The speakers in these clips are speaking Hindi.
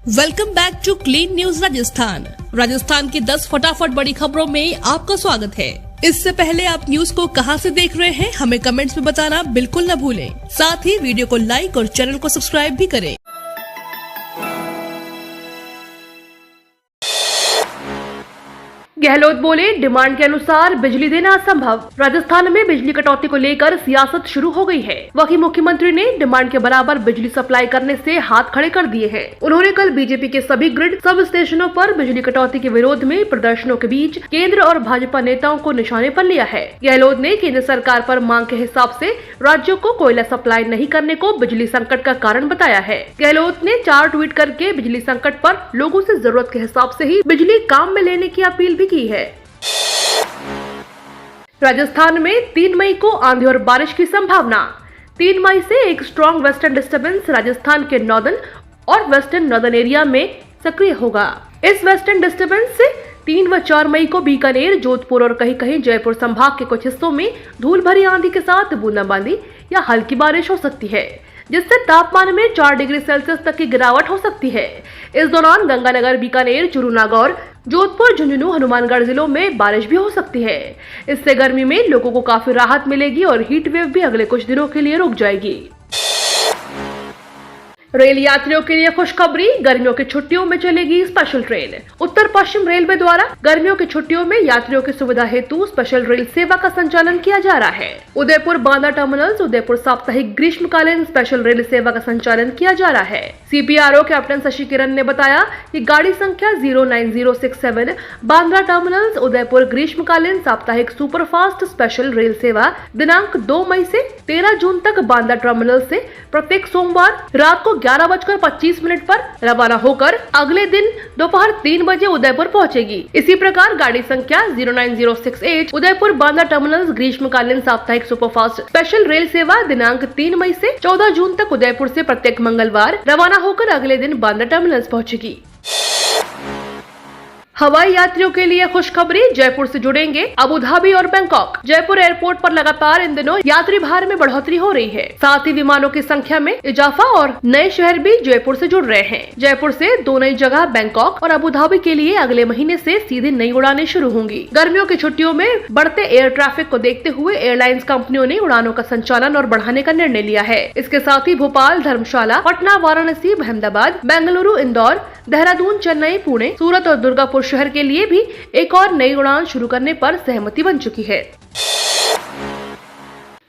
Welcome back to Clean News Rajasthan की 10 फटाफट बड़ी खबरों में आपका स्वागत है। इससे पहले आप न्यूज को कहां से देख रहे हैं हमें कमेंट्स में बताना बिल्कुल न भूलें। साथ ही वीडियो को लाइक और चैनल को सब्सक्राइब भी करें। गहलोत बोले, डिमांड के अनुसार बिजली देना असंभव। राजस्थान में बिजली कटौती को लेकर सियासत शुरू हो गई है। वहीं मुख्यमंत्री ने डिमांड के बराबर बिजली सप्लाई करने से हाथ खड़े कर दिए हैं। उन्होंने कल बीजेपी के सभी ग्रिड सब स्टेशनों पर बिजली कटौती के विरोध में प्रदर्शनों के बीच केंद्र और भाजपा नेताओं को निशाने पर लिया है। गहलोत ने केंद्र सरकार पर मांग के हिसाब से राज्यों को कोयला सप्लाई नहीं करने को बिजली संकट का कारण बताया है। गहलोत ने 4 ट्वीट करके बिजली संकट पर लोगों से जरूरत के हिसाब से ही बिजली काम में लेने की अपील भी की है। राजस्थान में 3 मई को आंधी और बारिश की संभावना। 3 मई से एक स्ट्रॉन्ग वेस्टर्न डिस्टर्बेंस राजस्थान के नॉर्दर्न और वेस्टर्न नॉर्दर्न एरिया में सक्रिय होगा। इस वेस्टर्न डिस्टर्बेंस से 3 व 4 मई को बीकानेर, जोधपुर और कहीं कहीं जयपुर संभाग के कुछ हिस्सों में धूल भरी आंधी के साथ बूंदाबांदी या हल्की बारिश हो सकती है, जिससे तापमान में 4 डिग्री सेल्सियस तक की गिरावट हो सकती है। इस दौरान गंगानगर, बीकानेर, चूरू, नागौर, जोधपुर, झुंझुनू, हनुमानगढ़ जिलों में बारिश भी हो सकती है। इससे गर्मी में लोगों को काफी राहत मिलेगी और हीट वेव भी अगले कुछ दिनों के लिए रुक जाएगी। रेल यात्रियों के लिए खुशखबरी, गर्मियों की छुट्टियों में चलेगी स्पेशल ट्रेन। उत्तर पश्चिम रेलवे द्वारा गर्मियों की छुट्टियों में यात्रियों की सुविधा हेतु स्पेशल रेल सेवा का संचालन किया जा रहा है। उदयपुर बांदा टर्मिनल्स उदयपुर साप्ताहिक ग्रीष्मकालीन स्पेशल रेल सेवा का संचालन किया जा रहा है। CPRO कैप्टन शशि किरण ने बताया कि गाड़ी संख्या 09067 बांद्रा टर्मिनल्स उदयपुर ग्रीष्मकालीन साप्ताहिक सुपरफास्ट स्पेशल रेल सेवा दिनांक 2 मई से 13 जून तक बांदा टर्मिनल से प्रत्येक सोमवार रात को 11:25 पर रवाना होकर अगले दिन दोपहर 3 बजे उदयपुर पहुंचेगी। इसी प्रकार गाड़ी संख्या 09068 उदयपुर बांदा टर्मिनल्स ग्रीष्मकालीन साप्ताहिक सुपरफास्ट स्पेशल रेल सेवा दिनांक 3 मई से 14 जून तक उदयपुर से प्रत्येक मंगलवार रवाना होकर अगले दिन बांदा टर्मिनल्स पहुंचेगी। हवाई यात्रियों के लिए खुशखबरी, जयपुर से जुड़ेंगे अबू धाबी और बैंकॉक। जयपुर एयरपोर्ट पर लगातार इन दिनों यात्री भार में बढ़ोतरी हो रही है। साथ ही विमानों की संख्या में इजाफा और नए शहर भी जयपुर से जुड़ रहे हैं। जयपुर से 2 नई जगह बैंकॉक और अबू धाबी के लिए अगले महीने से सीधी नई उड़ानें शुरू होंगी। गर्मियों की छुट्टियों में बढ़ते एयर ट्रैफिक को देखते हुए एयरलाइंस कंपनियों ने उड़ानों का संचालन और बढ़ाने का निर्णय लिया है। इसके साथ ही भोपाल, धर्मशाला, पटना, वाराणसी, अहमदाबाद, बेंगलुरु, इंदौर, देहरादून, चेन्नई, पुणे, सूरत और दुर्गापुर शहर के लिए भी एक और नई उड़ान शुरू करने पर सहमति बन चुकी है।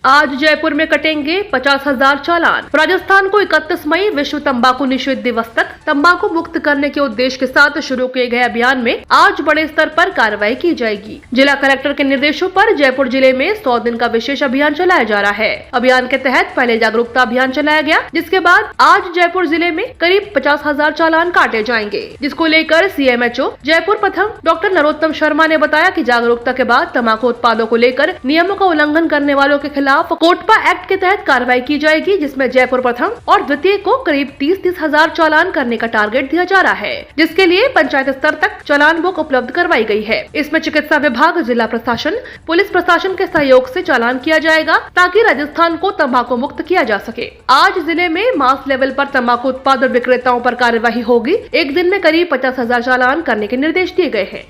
आज जयपुर में कटेंगे 50,000 चालान। राजस्थान को 31 मई विश्व तंबाकू निषेध दिवस तक तंबाकू मुक्त करने के उद्देश्य के साथ शुरू किए गए अभियान में आज बड़े स्तर पर कार्रवाई की जाएगी। जिला कलेक्टर के निर्देशों पर जयपुर जिले में 100 दिन का विशेष अभियान चलाया जा रहा है। अभियान के तहत पहले जागरूकता अभियान चलाया गया, जिसके बाद आज जयपुर जिले में करीब 50,000 चालान काटे जाएंगे, जिसको लेकर CMHO जयपुर प्रथम डॉक्टर नरोत्तम शर्मा ने बताया कि जागरूकता के बाद तंबाकू उत्पादों को लेकर नियमों का उल्लंघन करने वालों के खिलाफ कोटपा एक्ट के तहत कार्रवाई की जाएगी, जिसमें जयपुर प्रथम और द्वितीय को करीब 30 हजार चालान करने का टारगेट दिया जा रहा है, जिसके लिए पंचायत स्तर तक चालान बुक उपलब्ध करवाई गई है। इसमें चिकित्सा विभाग, जिला प्रशासन, पुलिस प्रशासन के सहयोग से चालान किया जाएगा ताकि राजस्थान को तंबाकू मुक्त किया जा सके। आज जिले में मास लेवल पर तंबाकू उत्पादक विक्रेताओं पर कार्यवाही होगी। एक दिन में करीब 50,000 चालान करने के निर्देश दिए गए हैं।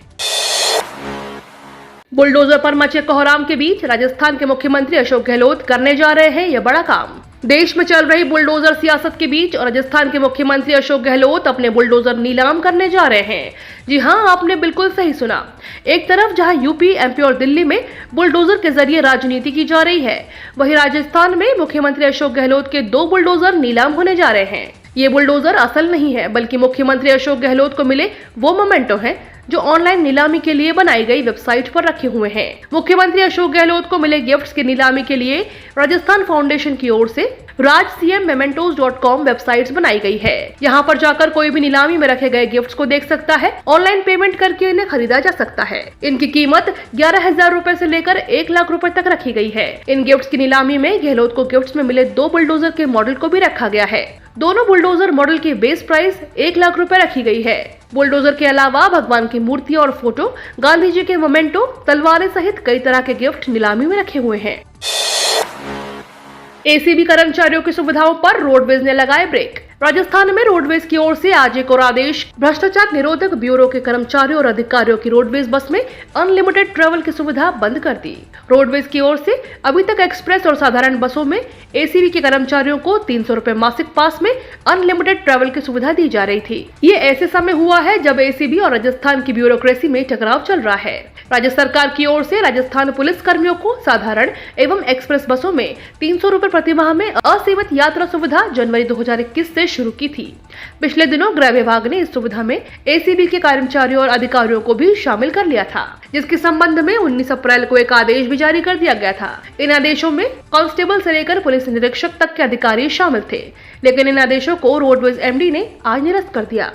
बुलडोजर पर मचे कोहराम के बीच राजस्थान के मुख्यमंत्री अशोक गहलोत करने जा रहे हैं यह बड़ा काम। देश में चल रही बुलडोजर सियासत के बीच राजस्थान के मुख्यमंत्री अशोक गहलोत अपने बुलडोजर नीलाम करने जा रहे हैं। जी हां, आपने बिल्कुल सही सुना। एक तरफ जहां यूपी, MP और दिल्ली में बुलडोजर के जरिए राजनीति की जा रही है, वहीं राजस्थान में मुख्यमंत्री अशोक गहलोत के 2 बुलडोजर नीलाम होने जा रहे हैं। ये बुलडोजर असल नहीं है, बल्कि मुख्यमंत्री अशोक गहलोत को मिले वो मोमेंटो है जो ऑनलाइन नीलामी के लिए बनाई गई वेबसाइट पर रखे हुए हैं। मुख्यमंत्री अशोक गहलोत को मिले गिफ्ट्स की नीलामी के लिए राजस्थान फाउंडेशन की ओर से rajcmmementos.com वेबसाइट बनाई गई है। यहाँ पर जाकर कोई भी नीलामी में रखे गए गिफ्ट्स को देख सकता है। ऑनलाइन पेमेंट करके इन्हें खरीदा जा सकता है। इनकी कीमत 11,000 रुपए से लेकर 1 लाख रुपए तक रखी गई है। इन गिफ्ट्स की नीलामी में गहलोत को गिफ्ट्स में मिले 2 बुलडोजर के मॉडल को भी रखा गया है। दोनों बुलडोजर मॉडल की बेस प्राइस 1 लाख रुपए रखी गई है। बुलडोजर के अलावा भगवान की मूर्ति और फोटो, गांधी जी के मोमेंटो, तलवारें सहित कई तरह के गिफ्ट नीलामी में रखे हुए हैं। ACB कर्मचारियों की सुविधाओं पर रोडवेज ने लगाए ब्रेक। राजस्थान में रोडवेज की ओर से आज एक और आदेश, भ्रष्टाचार निरोधक ब्यूरो के कर्मचारियों और अधिकारियों की रोडवेज बस में अनलिमिटेड ट्रेवल की सुविधा बंद कर दी। रोडवेज की ओर से अभी तक एक्सप्रेस और साधारण बसों में एसीबी के कर्मचारियों को 300 रुपए मासिक पास में अनलिमिटेड ट्रेवल की सुविधा दी जा रही थी। ये ऐसे समय हुआ है जब एसीबी और राजस्थान की ब्यूरोक्रेसी में टकराव चल रहा है। राज्य सरकार की ओर से राजस्थान पुलिस कर्मियों को साधारण एवं एक्सप्रेस बसों में 300 रुपए प्रति माह में असीमित यात्रा सुविधा जनवरी 2021 से शुरू की थी। पिछले दिनों गृह विभाग ने इस सुविधा में एसीबी के कर्मचारियों और अधिकारियों को भी शामिल कर लिया था, जिसके संबंध में 19 अप्रैल को एक आदेश भी जारी कर दिया गया था। इन आदेशों में कांस्टेबल से लेकर पुलिस निरीक्षक तक के अधिकारी शामिल थे, लेकिन इन आदेशों को रोडवेज एमडी ने आज निरस्त कर दिया।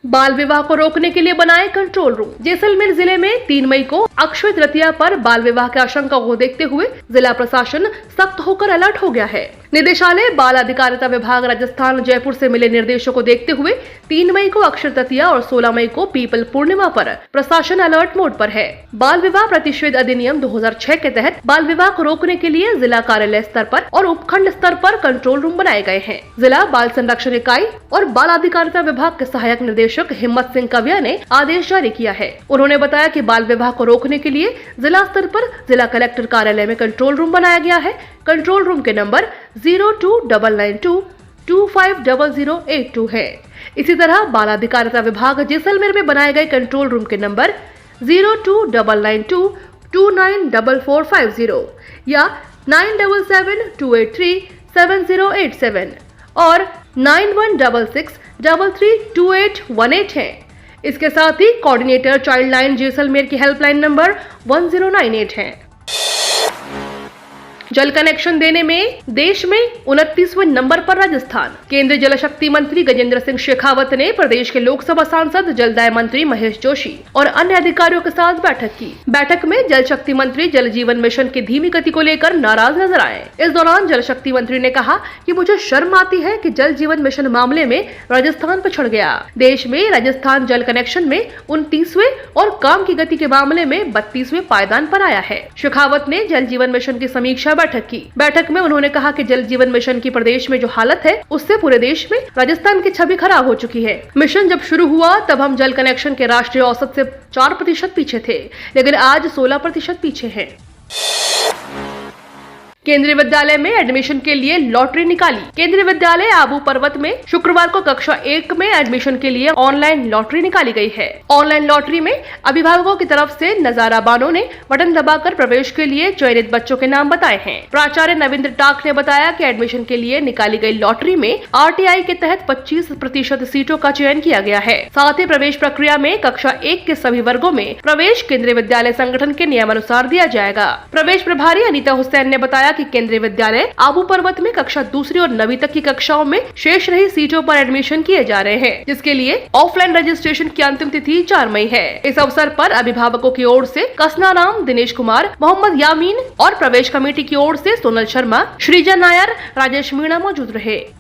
बाल विवाह को रोकने के लिए बनाए कंट्रोल रूम। जैसलमेर जिले में 3 मई को अक्षय तृतीया पर बाल विवाह की आशंका को देखते हुए जिला प्रशासन सख्त होकर अलर्ट हो गया है। निदेशालय बाल अधिकारिता विभाग राजस्थान जयपुर से मिले निर्देशों को देखते हुए 3 मई को अक्षय तृतीया और 16 मई को पीपल पूर्णिमा पर प्रशासन अलर्ट मोड पर है। बाल विवाह प्रतिषेध अधिनियम 2006 के तहत बाल विवाह को रोकने के लिए जिला कार्यालय स्तर पर और उपखंड स्तर पर कंट्रोल रूम बनाए गए हैं। जिला बाल संरक्षण इकाई और बाल अधिकारिता विभाग के सहायक निदेशक हिम्मत सिंह कविया ने आदेश जारी किया है। उन्होंने बताया कि बाल विवाह को रोकने के लिए जिला स्तर पर जिला कलेक्टर कार्यालय में कंट्रोल रूम बनाया गया है। कंट्रोल रूम के नंबर 029922500082 है। इसी तरह बाल अधिकारिता विभाग जैसलमेर में बनाए गए कंट्रोल रूम के नंबर 029922294450 या 9772837087 और 9166332818 है। इसके साथ ही कोऑर्डिनेटर चाइल्ड लाइन जैसलमेर की हेल्पलाइन नंबर 1098 है। जल कनेक्शन देने में देश में 29वें नंबर पर राजस्थान। केंद्रीय जल शक्ति मंत्री गजेंद्र सिंह शेखावत ने प्रदेश के लोकसभा सांसद जलदाय मंत्री महेश जोशी और अन्य अधिकारियों के साथ बैठक की। बैठक में जल शक्ति मंत्री जल जीवन मिशन की धीमी गति को लेकर नाराज नजर आए। इस दौरान जल शक्ति मंत्री ने कहा कि मुझे शर्म आती है कि जल जीवन मिशन मामले में राजस्थान पछड़ गया। देश में राजस्थान जल कनेक्शन में 29वें और काम की गति के मामले में 32वें पायदान पर आया है। शेखावत ने जल जीवन मिशन की समीक्षा बैठक की। बैठक में उन्होंने कहा कि जल जीवन मिशन की प्रदेश में जो हालत है उससे पूरे देश में राजस्थान की छवि खराब हो चुकी है। मिशन जब शुरू हुआ तब हम जल कनेक्शन के राष्ट्रीय औसत से 4% पीछे थे, लेकिन आज 16% पीछे हैं। केंद्रीय विद्यालय में एडमिशन के लिए लॉटरी निकाली। केंद्रीय विद्यालय आबू पर्वत में शुक्रवार को कक्षा 1 में एडमिशन के लिए ऑनलाइन लॉटरी निकाली गई है। ऑनलाइन लॉटरी में अभिभावकों की तरफ से नजारा बानो ने बटन दबाकर प्रवेश के लिए चयनित बच्चों के नाम बताए हैं। प्राचार्य नविंद्र टाक ने बताया कि एडमिशन के लिए निकाली गई लॉटरी में RTI के तहत 25% सीटों का चयन किया गया है। साथ ही प्रवेश प्रक्रिया में कक्षा 1 के सभी वर्गों में प्रवेश केंद्रीय विद्यालय संगठन के नियमानुसार दिया जाएगा। प्रवेश प्रभारी अनीता हुसैन ने बताया कि केंद्रीय विद्यालय आबू पर्वत में कक्षा 2 और 9वीं तक की कक्षाओं में शेष रही सीटों पर एडमिशन किए जा रहे हैं, जिसके लिए ऑफलाइन रजिस्ट्रेशन की अंतिम तिथि 4 मई है। इस अवसर पर अभिभावकों की ओर से कसना राम, दिनेश कुमार, मोहम्मद यामीन और प्रवेश कमेटी की ओर से सोनल शर्मा, श्रीजा नायर, राजेश मीणा मौजूद रहे।